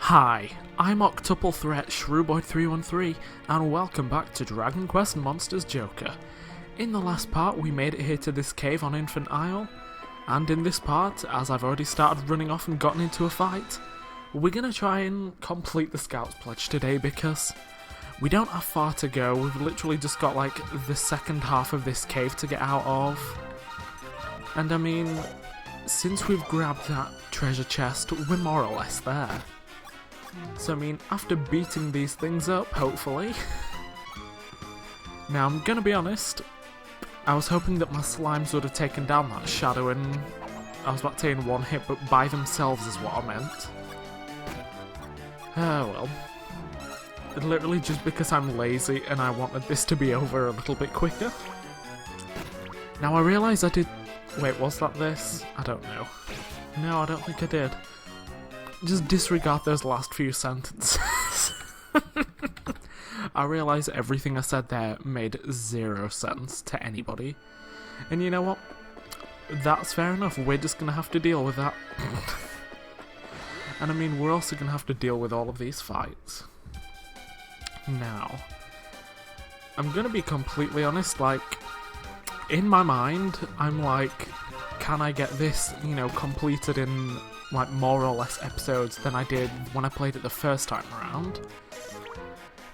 Hi, I'm Octuple Threat Shrewboy313, and welcome back to Dragon Quest Monsters Joker. In the last part, we made it here to this cave on Infant Isle, and in this part, as I've already started running off and gotten into a fight, we're gonna try and complete the Scout's Pledge today because we don't have far to go. We've literally just got like the second half of this cave to get out of. And I mean, since we've grabbed that treasure chest, we're more or less there. So I mean, after beating these things up, hopefully. Now I'm gonna be honest, I was hoping that my slimes would have taken down that shadow and I was about to say in one hit, but by themselves is what I meant. Oh well. Literally just because I'm lazy and I wanted this to be over a little bit quicker. Now I realise I did... Wait, was that this? I don't know. No, I don't think I did. Just disregard those last few sentences. I realise everything I said there made zero sense to anybody. And you know what? That's fair enough, we're just gonna have to deal with that. And I mean, we're also gonna have to deal with all of these fights. Now, I'm gonna be completely honest, like, in my mind, I'm like, can I get this, you know, completed in, like, more or less episodes than I did when I played it the first time around?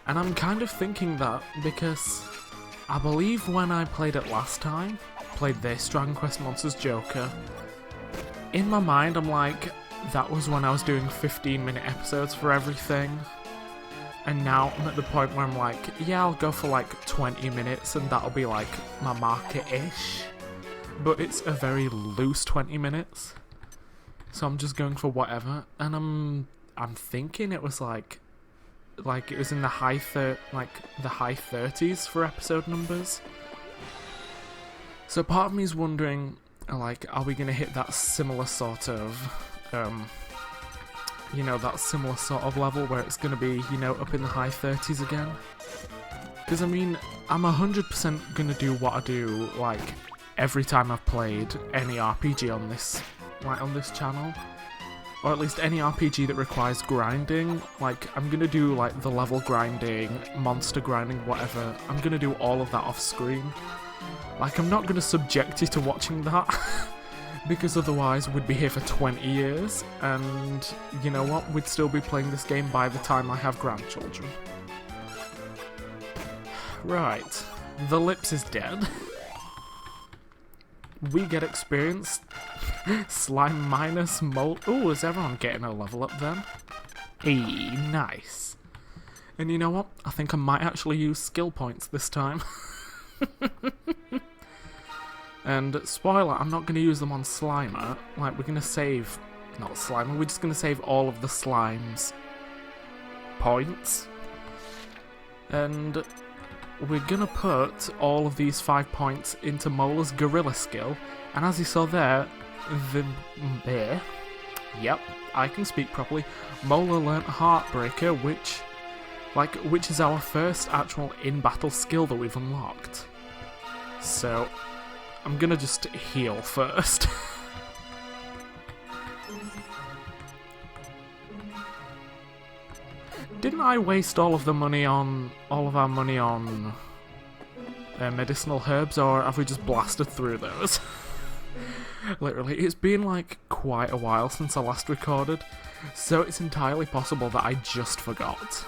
And I'm kind of thinking that because I believe when I played it last time, played this Dragon Quest Monsters Joker, in my mind I'm like, that was when I was doing 15-minute episodes for everything. And now I'm at the point where I'm like, yeah, I'll go for like 20 minutes and that'll be like my market-ish. But it's a very loose 20 minutes. So I'm just going for whatever. And I'm thinking it was like it was in the high 30s for episode numbers. So part of me is wondering, like, are we gonna hit that similar sort of you know, that similar sort of level where it's going to be, you know, up in the high 30s again? Because, I mean, I'm 100% going to do what I do, like, every time I've played any RPG on this, like, on this channel. Or at least any RPG that requires grinding. Like, I'm going to do, like, the level grinding, monster grinding, whatever. I'm going to do all of that off screen. Like, I'm not going to subject you to watching that. Because otherwise we'd be here for 20 years, and you know what, we'd still be playing this game by the time I have grandchildren. Right, the lips is dead. We get experience. Slime minus mold. Ooh, is everyone getting a level up then? Hey, nice. And you know what, I think I might actually use skill points this time. And, spoiler, I'm not going to use them on Slimer. Like, we're going to save... Not Slimer, we're just going to save all of the Slime's points. And we're going to put all of these 5 points into Mola's Gorilla skill. And as you saw there, yep, I can speak properly. Mola learnt Heartbreaker, which is our first actual in-battle skill that we've unlocked. So... I'm gonna just heal first. Didn't I waste all of our money on medicinal herbs, or have we just blasted through those? Literally, it's been like quite a while since I last recorded, so it's entirely possible that I just forgot.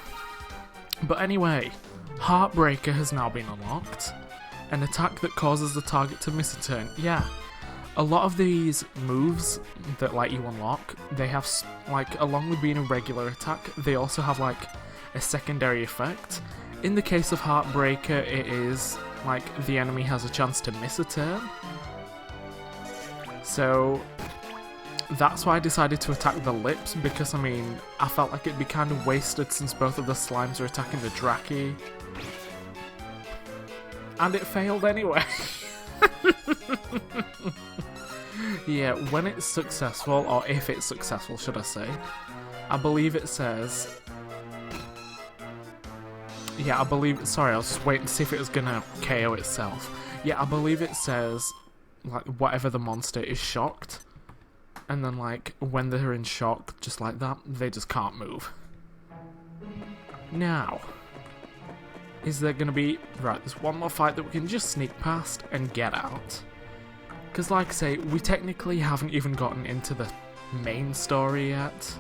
But anyway, Heartbreaker has now been unlocked. An attack that causes the target to miss a turn. Yeah, a lot of these moves that like you unlock, they have, like, along with being a regular attack, they also have like a secondary effect. In the case of Heartbreaker, it is like the enemy has a chance to miss a turn. So that's why I decided to attack the lips, because I mean, I felt like it'd be kind of wasted since both of the slimes are attacking the Draki. And it failed anyway. Yeah, when it's successful, or if it's successful, should I say, I believe it says... Yeah, I believe... Sorry, I was just waiting to see if it was gonna KO itself. Yeah, I believe it says, like, whatever the monster is shocked. And then, like, when they're in shock, just like that, they just can't move. Now, is there gonna be... Right, there's one more fight that we can just sneak past and get out. Because, like I say, we technically haven't even gotten into the main story yet.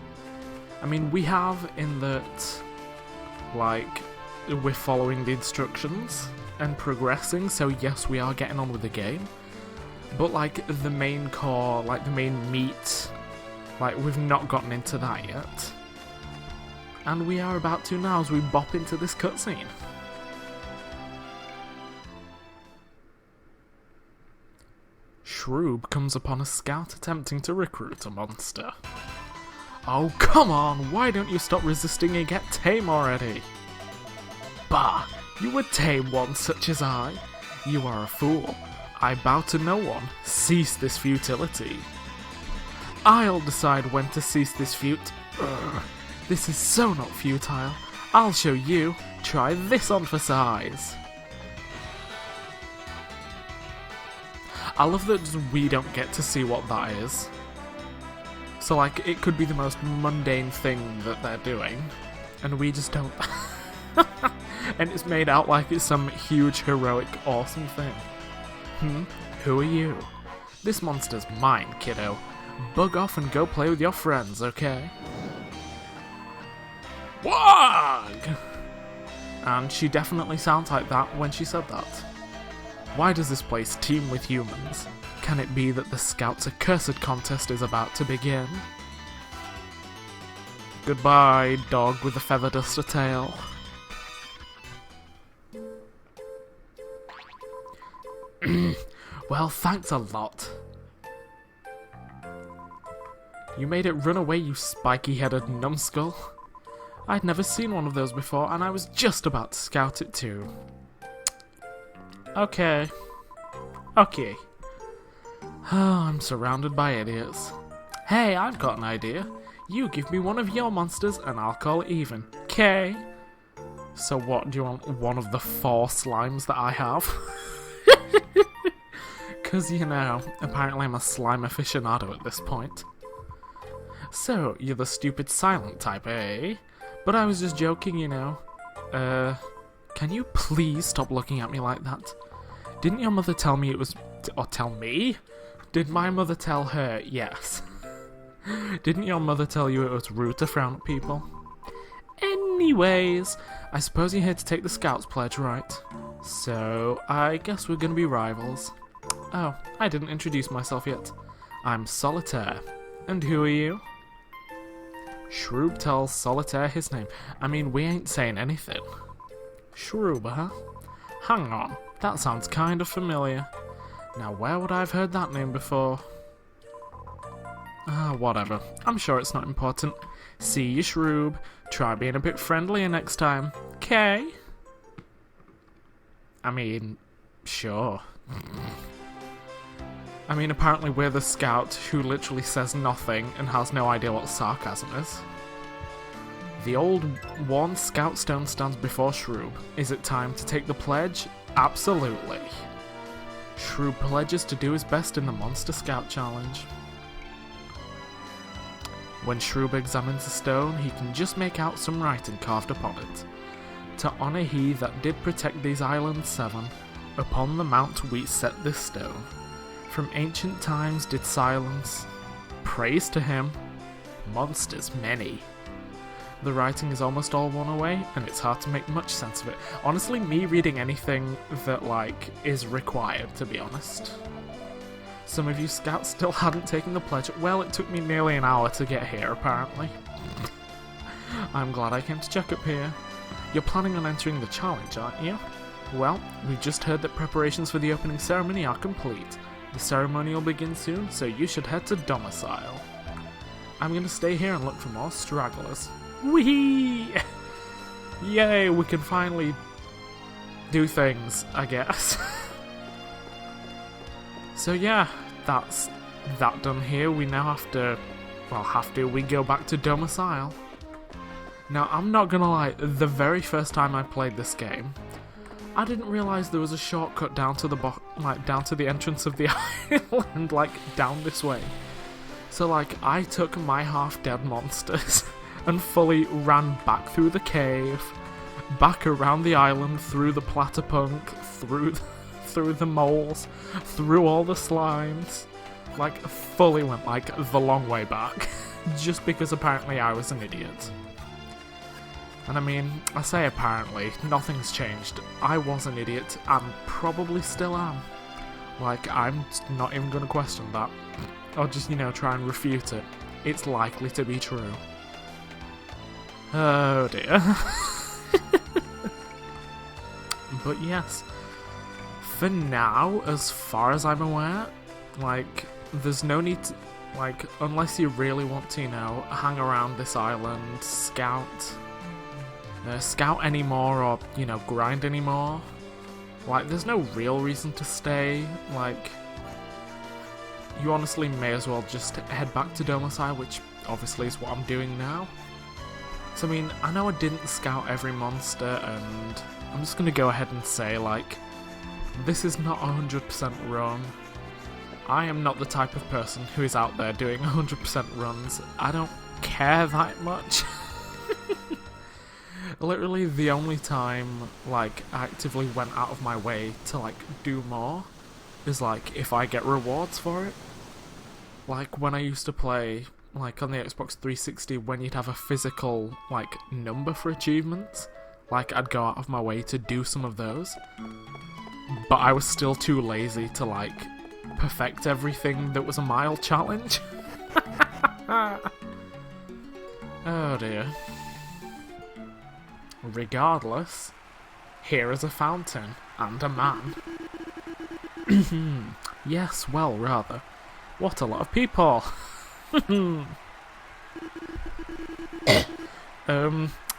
I mean, we have in that, like, we're following the instructions and progressing, so yes, we are getting on with the game. But, like, the main core, like, the main meat, like, we've not gotten into that yet. And we are about to now as we bop into this cutscene. Shroob comes upon a scout attempting to recruit a monster. Oh, come on, why don't you stop resisting and get tame already? Bah, you would tame one such as I. You are a fool. I bow to no one. Cease this futility. I'll decide when to cease this This is so not futile. I'll show you. Try this on for size. I love that we don't get to see what that is. So, like, it could be the most mundane thing that they're doing, and we just don't. And it's made out like it's some huge, heroic, awesome thing. Who are you? This monster's mine, kiddo. Bug off and go play with your friends, okay? Wag! And she definitely sounds like that when she said that. Why does this place teem with humans? Can it be that the Scouts' accursed contest is about to begin? Goodbye, dog with a feather duster tail. Well, thanks a lot. You made it run away, you spiky-headed numbskull. I'd never seen one of those before, and I was just about to scout it too. Okay. Okay. Oh, I'm surrounded by idiots. Hey, I've got an idea. You give me one of your monsters, and I'll call it even. Okay? So what, do you want one of the 4 slimes that I have? Because, you know, apparently I'm a slime aficionado at this point. So, you're the stupid silent type, eh? But I was just joking, you know. Can you please stop looking at me like that? Didn't your mother tell me it was... Or tell me? Did my mother tell her? Yes. Didn't your mother tell you it was rude to frown at people? Anyways, I suppose you're here to take the Scouts pledge, right? So, I guess we're gonna be rivals. Oh, I didn't introduce myself yet. I'm Solitaire. And who are you? Shroob tells Solitaire his name. I mean, we ain't saying anything. Shroob, huh? Hang on, that sounds kind of familiar. Now, where would I have heard that name before? Whatever. I'm sure it's not important. See you, Shroob. Try being a bit friendlier next time. Okay? I mean, sure. I mean, apparently we're the scout who literally says nothing and has no idea what sarcasm is. The old worn scout stone stands before Shroob. Is it time to take the pledge? Absolutely. Shroob pledges to do his best in the Monster Scout Challenge. When Shroob examines the stone, he can just make out some writing carved upon it. To honour he that did protect these islands 7, upon the mount we set this stone. From ancient times did silence. Praise to him. Monsters many. The writing is almost all worn away, and it's hard to make much sense of it. Honestly, me reading anything that, like, is required, to be honest. Some of you scouts still hadn't taken the pledge. Well, it took me nearly an hour to get here, apparently. I'm glad I came to check up here. You're planning on entering the challenge, aren't you? Well, we've just heard that preparations for the opening ceremony are complete. The ceremony will begin soon, so you should head to Domus Isle. I'm going to stay here and look for more stragglers. Whee! Yay, we can finally do things, I guess. So yeah, that's that done here. We now have to, we go back to Domus Isle. Now, I'm not gonna lie, the very first time I played this game, I didn't realise there was a shortcut down to the down to the entrance of the island, like, down this way. So like, I took my half-dead monsters and fully ran back through the cave, back around the island, through the platypunk, through the moles, through all the slimes. Like, fully went like the long way back, just because apparently I was an idiot. And I mean, I say apparently, nothing's changed. I was an idiot, and probably still am. Like, I'm not even going to question that. Or just, you know, try and refute it. It's likely to be true. Oh dear. But yes, for now, as far as I'm aware, like, there's no need to, like, unless you really want to, you know, hang around this island, scout anymore, or, you know, grind anymore. Like, there's no real reason to stay. Like, you honestly may as well just head back to Domus Isle, which obviously is what I'm doing now. So, I mean, I know I didn't scout every monster, and I'm just gonna go ahead and say, like, this is not 100% run. I am not the type of person who is out there doing 100% runs. I don't care that much. Literally the only time, like, I actively went out of my way to, like, do more is, like, if I get rewards for it. Like, when I used to play, like, on the Xbox 360, when you'd have a physical, like, number for achievements, like, I'd go out of my way to do some of those. But I was still too lazy to, like, perfect everything that was a mile challenge. Oh dear. Regardless, here is a fountain and a man. Yes, well, rather. What a lot of people.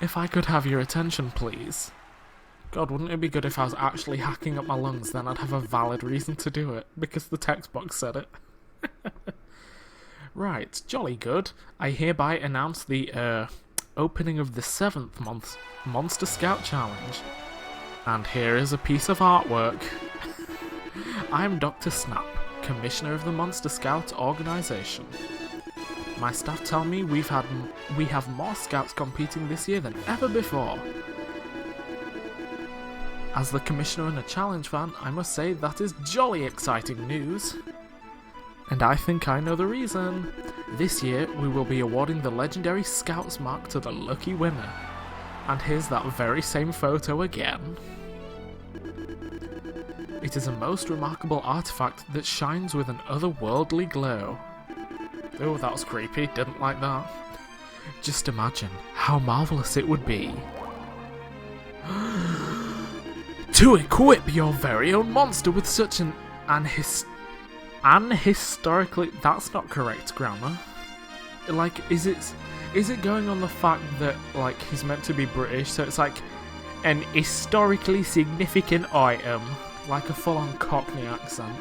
If I could have your attention, please. God, wouldn't it be good if I was actually hacking up my lungs, then I'd have a valid reason to do it, because the text box said it. Right, jolly good. I hereby announce the, opening of the 7th Monster Scout Challenge. And here is a piece of artwork. I'm Dr. Snap, Commissioner of the Monster Scout Organisation. My staff tell me we have more scouts competing this year than ever before. As the Commissioner and a challenge fan, I must say that is jolly exciting news. And I think I know the reason. This year, we will be awarding the legendary Scouts Mark to the lucky winner. And here's that very same photo again. It is a most remarkable artifact that shines with an otherworldly glow. Oh, that was creepy, didn't like that. Just imagine how marvellous it would be to equip your very own monster with such an historically, that's not correct grammar. Like, is it going on the fact that, like, he's meant to be British, so it's like an historically significant item, like a full-on Cockney accent.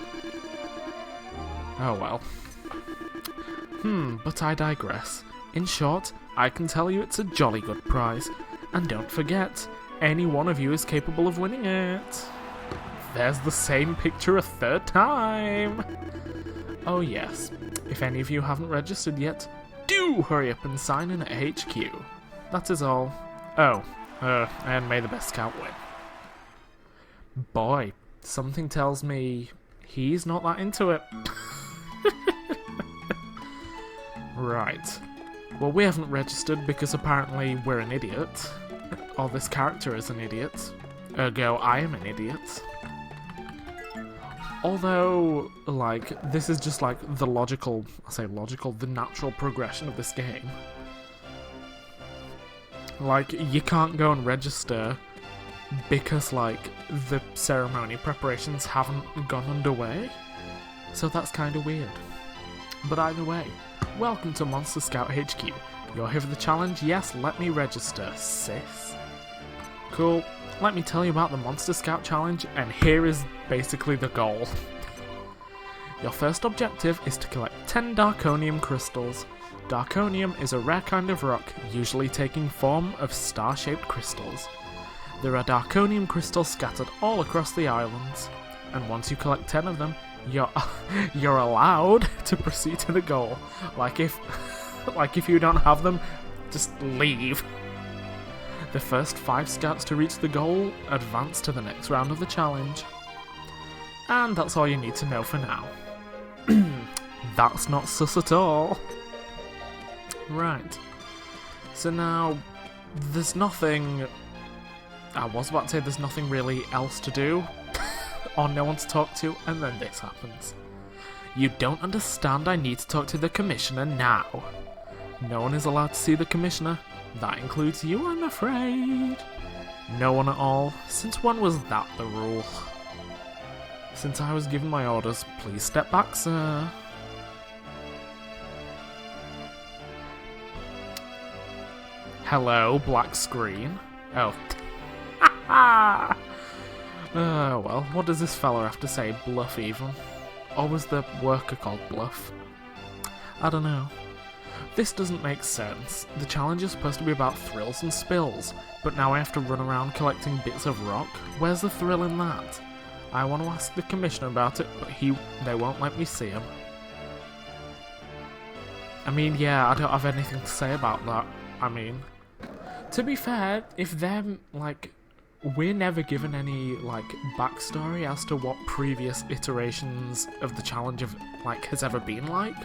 Oh well. But I digress. In short, I can tell you it's a jolly good prize, and don't forget, any one of you is capable of winning it. There's the same picture a third time! Oh yes, if any of you haven't registered yet, do hurry up and sign in at HQ. That is all. Oh, and may the best scout win. Boy, something tells me he's not that into it. Right. Well, we haven't registered because apparently we're an idiot. Or this character is an idiot. Ergo, I am an idiot. Although, like, this is just like the the natural progression of this game. Like, you can't go and register because, like, the ceremony preparations haven't gone underway. So that's kind of weird. But either way, welcome to Monster Scout HQ. You're here for the challenge? Yes, let me register, sis. Cool. Let me tell you about the Monster Scout Challenge, and here is basically the goal. Your first objective is to collect 10 Darkonium crystals. Darkonium is a rare kind of rock, usually taking form of star-shaped crystals. There are Darkonium crystals scattered all across the islands, and once you collect 10 of them, You're you're allowed to proceed to the goal. Like if you don't have them, just leave. The first 5 scouts to reach the goal advance to the next round of the challenge. And that's all you need to know for now. That's not sus at all. Right. So now, there's nothing... I was about to say there's nothing really else to do, or no one to talk to, and then this happens. You don't understand, I need to talk to the commissioner now. No one is allowed to see the commissioner. That includes you, I'm afraid. No one at all. Since when was that the rule? Since I was given my orders, please step back, sir. Hello, black screen. Oh. Well, what does this fella have to say? Bluff even? Or was the worker called Bluff? I don't know. This doesn't make sense. The challenge is supposed to be about thrills and spills, but now I have to run around collecting bits of rock? Where's the thrill in that? I want to ask the commissioner about it, but they won't let me see him. I mean, yeah, I don't have anything to say about that. I mean, to be fair, if they're, like, we're never given any, like, backstory as to what previous iterations of the challenge has ever been like.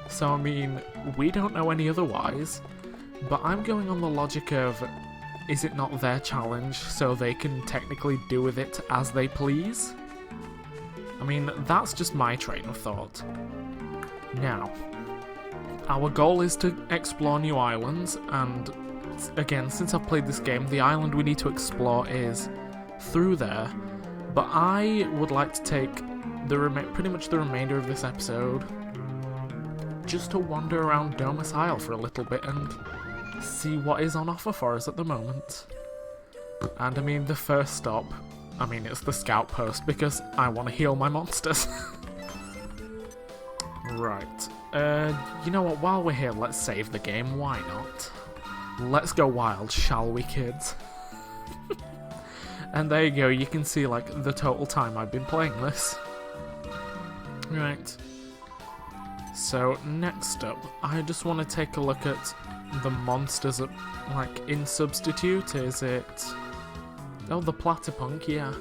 So, I mean, we don't know any otherwise, but I'm going on the logic of, is it not their challenge, so they can technically do with it as they please? I mean, that's just my train of thought. Now, our goal is to explore new islands, and again, since I've played this game, the island we need to explore is through there, but I would like to take pretty much the remainder of this episode just to wander around Domus Isle for a little bit and see what is on offer for us at the moment. And I mean, the first stop, it's the scout post, because I want to heal my monsters. Right. You know what, while we're here, let's save the game, why not? Let's go wild, shall we, kids? And there you go, you can see, like, the total time I've been playing this. Right. So, next up, I just want to take a look at the monsters, in Substitute. Is it... Oh, the Platypunk, yeah.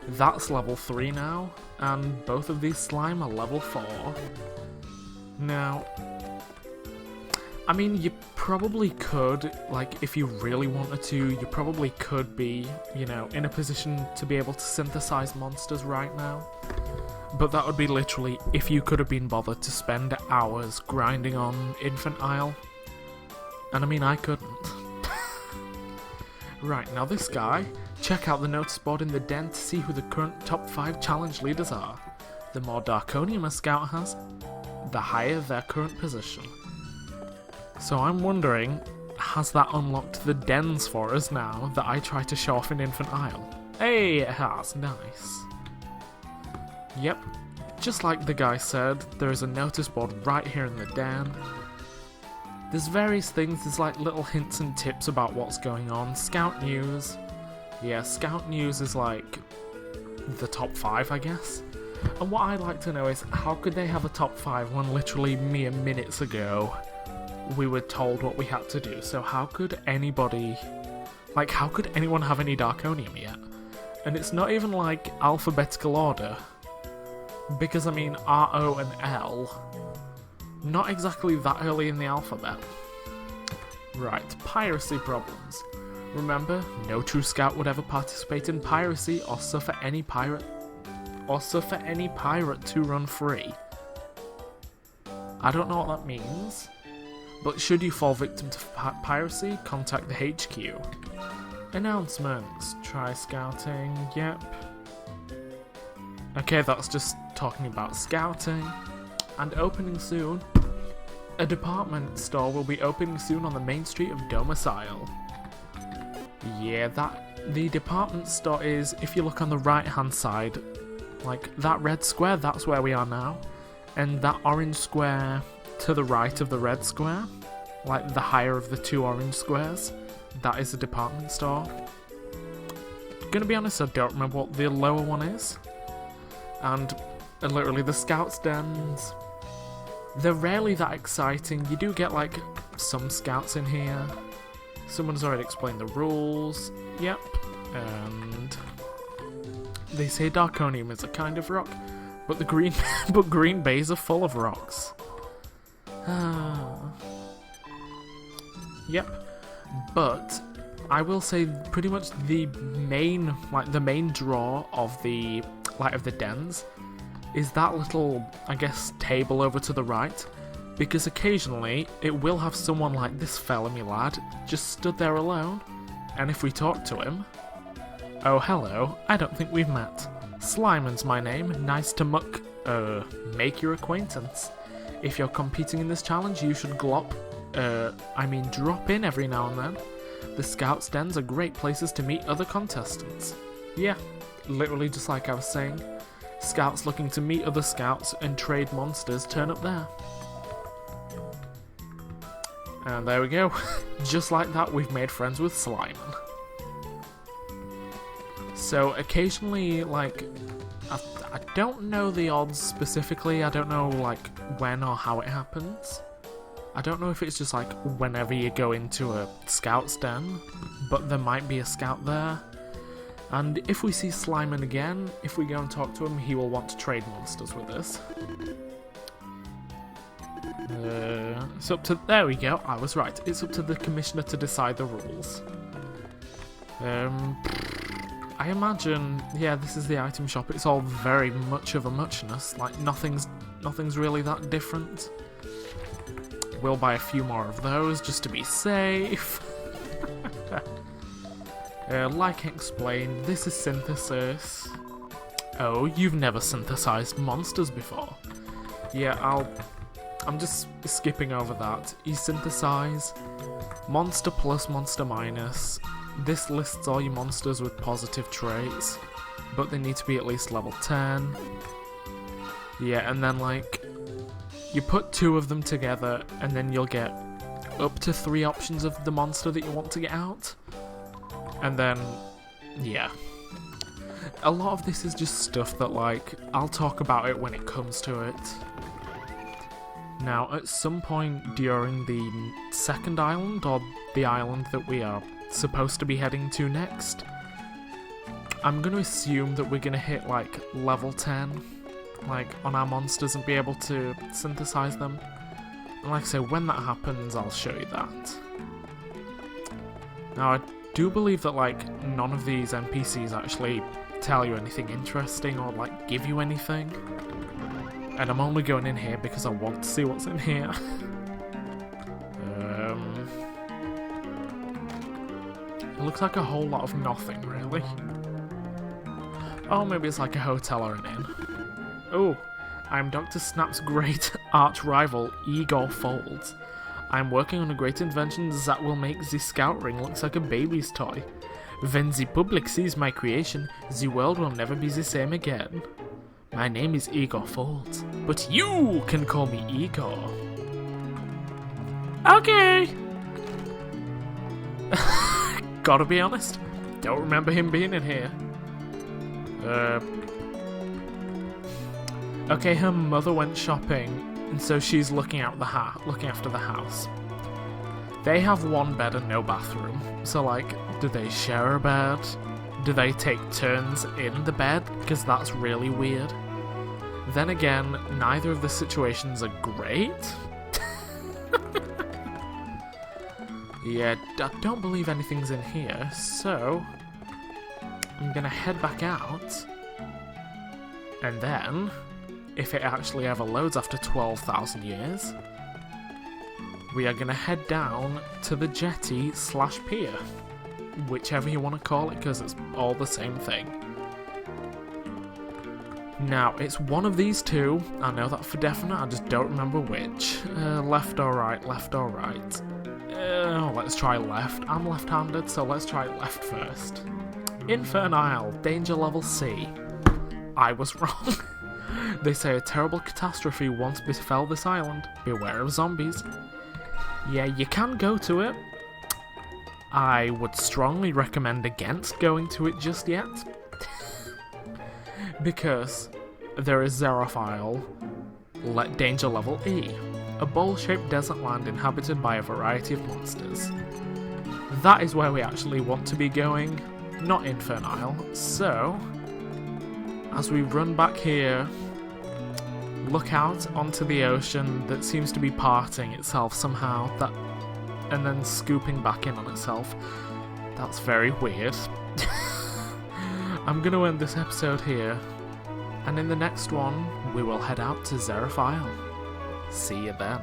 That's level 3 now, and both of these slime are level 4. Now, I mean, you probably could, if you really wanted to, you probably could be, in a position to be able to synthesize monsters right now. But that would be literally if you could have been bothered to spend hours grinding on Infant Isle. And I mean, I couldn't. Right, now this guy, check out the notice board in the den to see who the current top 5 challenge leaders are. The more Darkonium a scout has, the higher their current position. So I'm wondering, has that unlocked the dens for us now that I try to show off in Infant Isle? Hey, it has, nice. Yep, just like the guy said, there is a notice board right here in the den. There's various things, there's like little hints and tips about what's going on. Scout News. Yeah, Scout News is like the top 5, I guess. And what I'd like to know is, how could they have a top 5 when literally mere minutes ago we were told what we had to do? So how could anybody... how could anyone have any Darkonium yet? And it's not even like alphabetical order. Because, I mean, R, O, and L, not exactly that early in the alphabet. Right, piracy problems. Remember, no true scout would ever participate in piracy or suffer any pirate to run free. I don't know what that means, but should you fall victim to piracy, contact the HQ. Announcements. Try scouting, yep. Okay, that's just talking about scouting. And opening soon. A department store will be opening soon on the main street of Domus Isle. Yeah, the department store is, if you look on the right hand side, that red square, that's where we are now. And that orange square to the right of the red square, the higher of the 2 orange squares, that is a department store. Gonna be honest, I don't remember what the lower one is. And literally the scouts' dens. They're rarely that exciting. You do get like some scouts in here. Someone's already explained the rules. Yep. And they say Darkonium is a kind of rock, but the green bays are full of rocks. Yep. But I will say pretty much the main draw of the dens is that little, I guess, table over to the right, because occasionally it will have someone like this fella, me lad, just stood there alone, and if we talk to him... Oh, hello, I don't think we've met. Slimon's my name, nice to make your acquaintance. If you're competing in this challenge, you should drop in every now and then. The scouts' dens are great places to meet other contestants. Yeah, literally just like I was saying. Scouts looking to meet other scouts and trade monsters turn up there. And there we go. Just like that, we've made friends with Slimon. So occasionally, like, I don't know the odds specifically. I don't know, like, when or how it happens. I don't know if it's just, like, whenever you go into a scout's den, but there might be a scout there. And if we see Slimon again, if we go and talk to him, he will want to trade monsters with us. It's up to... There we go, I was right. It's up to the commissioner to decide the rules. I imagine, yeah, this is the item shop. It's all very much of a muchness. Like, nothing's really that different. We'll buy a few more of those just to be safe. Like explained, this is synthesis. Oh, you've never synthesized monsters before. Yeah, I'm just skipping over that. You synthesize monster plus, monster minus. This lists all your monsters with positive traits, but they need to be at least level 10. Yeah, and then like, you put 2 of them together, and then you'll get up to 3 options of the monster that you want to get out. And then, yeah. A lot of this is just stuff that, like, I'll talk about it when it comes to it. Now, at some point during the second island, or the island that we are supposed to be heading to next, I'm going to assume that we're going to hit, like, level 10, like, on our monsters and be able to synthesize them. And like I say, when that happens, I'll show you that. Now, I do believe that, like, none of these NPCs actually tell you anything interesting or, like, give you anything. And I'm only going in here because I want to see what's in here. It looks like a whole lot of nothing, really. Oh, maybe it's like a hotel or an inn. Oh, I'm Dr. Snap's great arch-rival, Igor Folds. I'm working on a great invention that will make the scout ring look like a baby's toy. When the public sees my creation, the world will never be the same again. My name is Igor Folds, but you can call me Igor. Okay! Gotta be honest, don't remember him being in here. Okay, her mother went shopping, and so she's looking after the house. They have one bed and no bathroom, so like, do they share a bed? Do they take turns in the bed? Because that's really weird. Then again, neither of the situations are great. Yeah, I don't believe anything's in here, so I'm gonna head back out, and then, if it actually ever loads after 12,000 years, we are gonna head down to the jetty/pier, whichever you want to call it, because it's all the same thing. Now, it's one of these two, I know that for definite, I just don't remember which. Left or right, left or right. Let's try left. I'm left-handed, so let's try left first. Infernile, danger level C. I was wrong. They say a terrible catastrophe once befell this island. Beware of zombies. Yeah, you can go to it. I would strongly recommend against going to it just yet. Because there is Xeroth Isle, danger level E, a bowl-shaped desert land inhabited by a variety of monsters. That is where we actually want to be going, not Infernile. So, as we run back here, look out onto the ocean that seems to be parting itself somehow, and then scooping back in on itself. That's very weird. I'm going to end this episode here, and in the next one, we will head out to Xeroth Isle. See you then.